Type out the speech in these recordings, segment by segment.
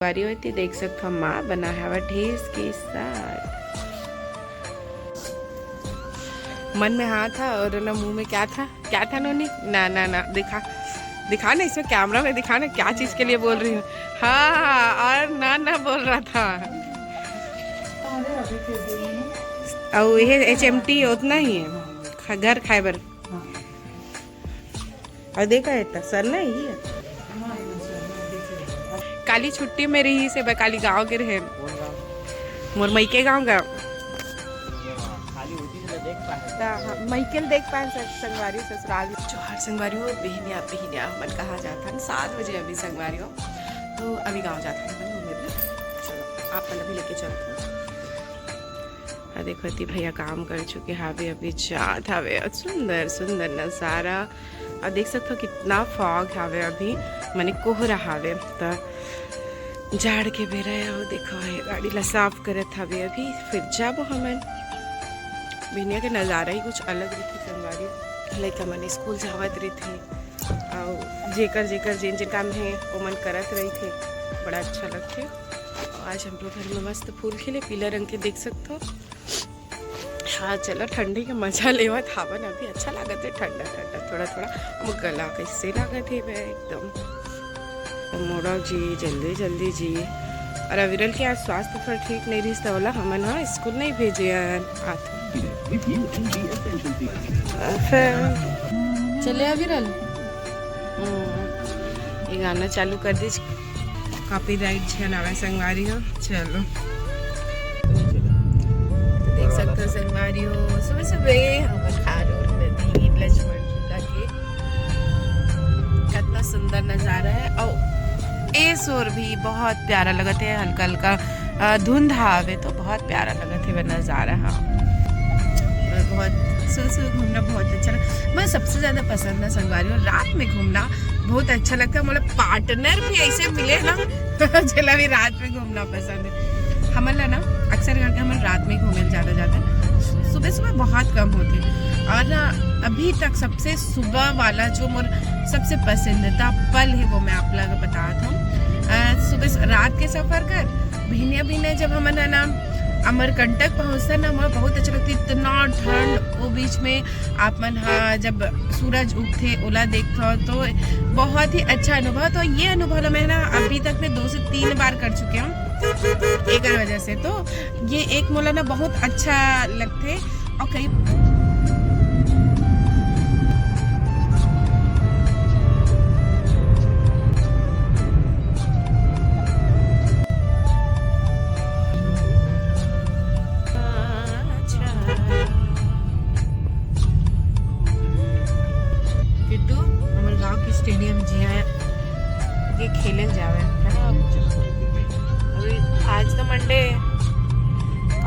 बारी होती देख सकते हो माँ बना है ढेस के साथ। मन में हाँ था और ना मुंह में क्या था नोनी ना ना ना दिखा ना इसमें कैमरा में दिखा ना क्या चीज के लिए बोल रही हूँ। हाँ और ना ना बोल रहा था और ये HMT उतना ही है घर खाइबर और देखा है सर ना ही है काली छुट्टी में रही से काली गाँव के रहे मोर मई के गाँव का मैकेल देख पाए संगवारी ससुराल जो हर संगवारी हो बहनिया मन कहा जाता है 7 बजे अभी संगवारी हो तो अभी गाँव जाता है चलो आप मन अभी लेके चलते हैं। देखो इतनी भैया काम कर चुके हावे अभी जात हावे सुंदर सुंदर नज़ारा और देख सकते हो कितना फॉग हावे अभी मैंने कोहरा हावे तो झाड़ के बेरा हो देखो है गाड़ी ला साफ करत हवे अभी फिर जब हमन बिनिया के नज़ारा ही कुछ अलग रही थी संगवारी लड़का मन स्कूल जावत रही थे और जेकर जिन काम है वो मन करत रही थे बड़ा अच्छा लगते। आज हम लोग घर में मस्त फूल खिले पीला रंग के देख सकते हो। हाँ चलो ठंडी का मजा लेवत हावन अभी अच्छा लागत है ठंडा ठंडा थोड़ा थोड़ा गला कैसे लागत है वह एकदम मोड़ा जी जल्दी जल्दी जी और अविरल के आज स्वास्थ्य पर ठीक नहीं रही तो हमन हाँ स्कूल नहीं भेजे आते चले अविरल ये गाना चालू कर दीजिए कॉपीराइट छनावा संगवारी हो चलो तो देख सकते हो संगवारी हो सुबह सुबह हम खारोल नदी लक्ष्मण झूला के कितना सुंदर नज़ारा है और ए शोर भी बहुत प्यारा लगता है हल्का हल्का धुंध आवे तो बहुत प्यारा लगता है वह नज़ारा। हाँ बहुत सुबह घूमना बहुत अच्छा लगता मैं सबसे ज़्यादा पसंद है संगवारी और रात में घूमना बहुत अच्छा लगता है। मतलब पार्टनर भी ऐसे मिले ना चला भी रात में घूमना पसंद है हमला ना अक्सर करके हम रात में घूमने ज़्यादा जाते हैं सुबह सुबह बहुत कम होते और ना अभी तक सबसे सुबह वाला जो मोर सबसे पसंदीदा पल है वो मैं आप लोगों को बताता हूँ। सुबह रात के सफ़र कर भिन्या जब हम ना अमरकंटक पहुँचता ना वहाँ बहुत अच्छा लगता है इतना ठंड वो बीच में आप मन हाँ जब सूरज उगते ओला देखते हो तो बहुत ही अच्छा अनुभव। तो ये अनुभव मैं ना अभी तक मैं 2 से 3 बार कर चुके हूँ एक वजह से तो ये एक मोला ना बहुत अच्छा लगते और कई स्टेडियम जी है ये खेले जावे है ना अभी आज तो मंडे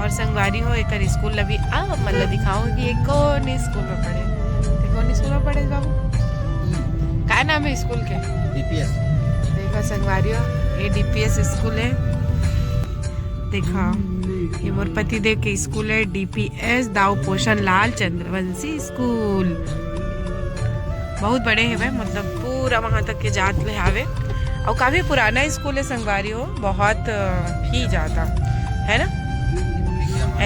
और संगवारी हो एक स्कूल अभी मतलब दिखाओ कि ये कौन स्कूल में पढ़े तो कौन स्कूल में पढ़े बाबू क्या नाम है स्कूल के DPS देखो संगवारी हो ये DPS स्कूल है देखा ये मोर पति देव के स्कूल है DPS दाऊ पोषण लाल चंद्रवंशी स्कूल बहुत बड़े है मतलब पूरा वहाँ तक के जात में आवे और काफ़ी पुराना स्कूल है संगवारी हो बहुत ही ज़्यादा है ना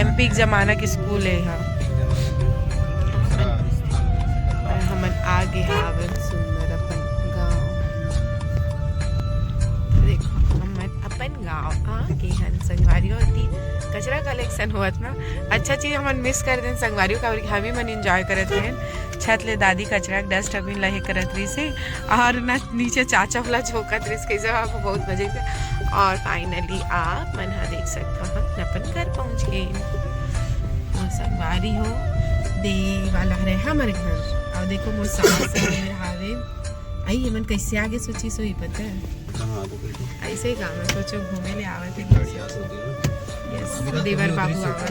MP जमाना की स्कूल है यहाँ हम आगे आवे सुंदर अपन गाँव देखो हम अपन गाँव आगे हन संगवारी होती कचरा कलेक्शन हुआ ना अच्छा चीज़ हम मिस कर दें संगवारी का हम ही मन इंजॉय करते हैं छत ले दादी कचरा डस्टबिन लहे करत रही से और ना नीचे चाचा वाला झोंकत रही कैसे आपको बहुत मजे से और फाइनली आप मन देख सकते हो अपन घर पहुंच गए संगवारी हो दे वाला रहे हमारे घर और देखो मोर सास हावे आई मन कैसे आगे सोची सोई पता है ऐसे ही गाँव में सोचो घूमे ले आवे थे देवर बाबू आवा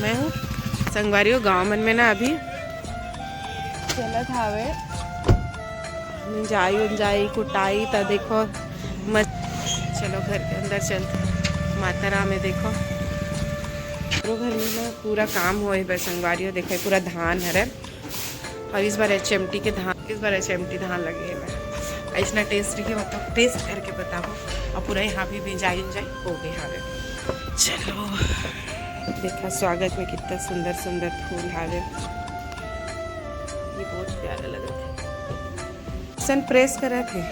मैं हूँ संगवारी गाँव मन में ना अभी चलत हावे जाई कुटाई तो देखो मत चलो घर के अंदर चलते माता राम में देखो तो घर में ना पूरा काम होए बस संगवारी देखो पूरा धान हरे और इस बार HMT धान लगे हैं ऐसा टेस्ट की बताओ, टेस्ट करके बताओ। और पूरा यहाँ भी भिंजाई हो गई हावे। चलो देखा स्वागत में कितना सुंदर सुंदर फूल हावे, ये बहुत प्यारा लग रहा था। सन प्रेस करा थे।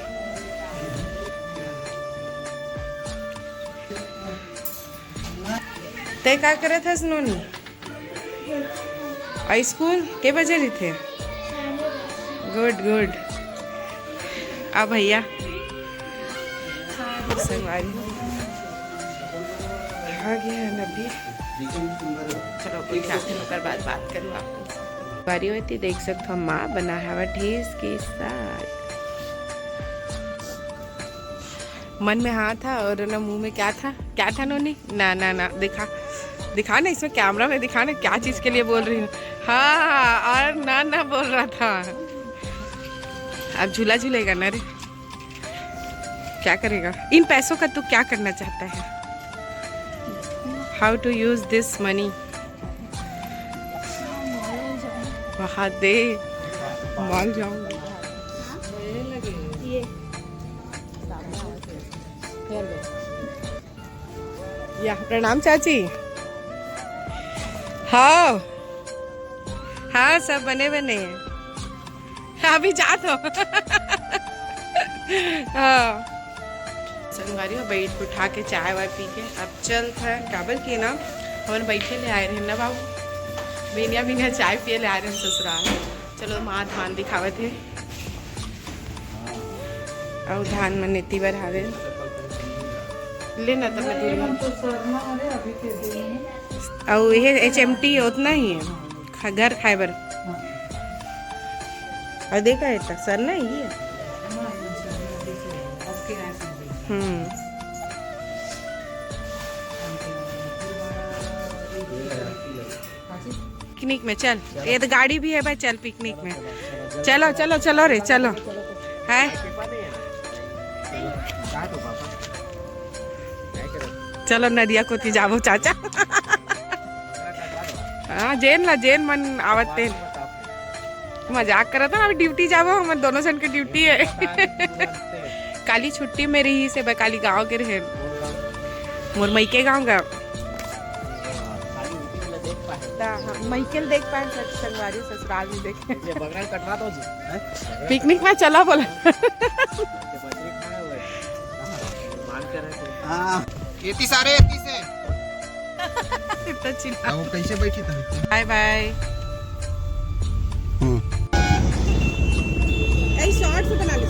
तय क्या करे थे स्नोनी? स्कूल के बजे रही थे? Good good. अब भैया संगवारी आ गया है नबी। चलो कोई जाते होकर बात करूँ आपको। बारी होती देख सकते हो माँ बना है ढेस के साथ। मन में हाँ था और ना मुंह में क्या था नोनी? ना दिखा ना, इसमें कैमरा में दिखा ना क्या चीज के लिए बोल रही हूँ। हाँ और ना बोल रहा था। अब झूला झूलेगा ना रे, क्या करेगा? इन पैसों का तू क्या करना चाहता है? How to use this money? वहाँ दे मॉल जाऊंगी। या प्रणाम चाची। हाँ हाँ सब बने अभी जा तो। हाँ संगवारी बैठ उठा के चाय वाय पी के अब चल था काबल के ना हम बैठे ले आए रहे ना बाबू, बिनिया चाय पिए ले आए रहे ससुराल। चलो माँ धान दिखावे थे और धान में नीति बढ़ावे लेना तो और ये HMT उतना ही है घर खाए बर। और देखा है तक सर ना ये पिकनिक में चल, ये तो गाड़ी भी है भाई, चल पिकनिक में चलो रे चलो है। चलो नदिया को ती जाबो चाचा। हाँ जेन मन आवते मजाक करा था ना, ड्यूटी जाबो हम दोनों सन के ड्यूटी है। काली छुट्टी में रही से काली गांव के रहे मोर मईके गांव का मईके देख पाए संगवारी ससुराल भी देखे। पिकनिक में चला बोला। एती सारे से इतना चिल्ला वो कैसे बैठी था। Bye bye. ऐ शॉर्ट्स बना ले।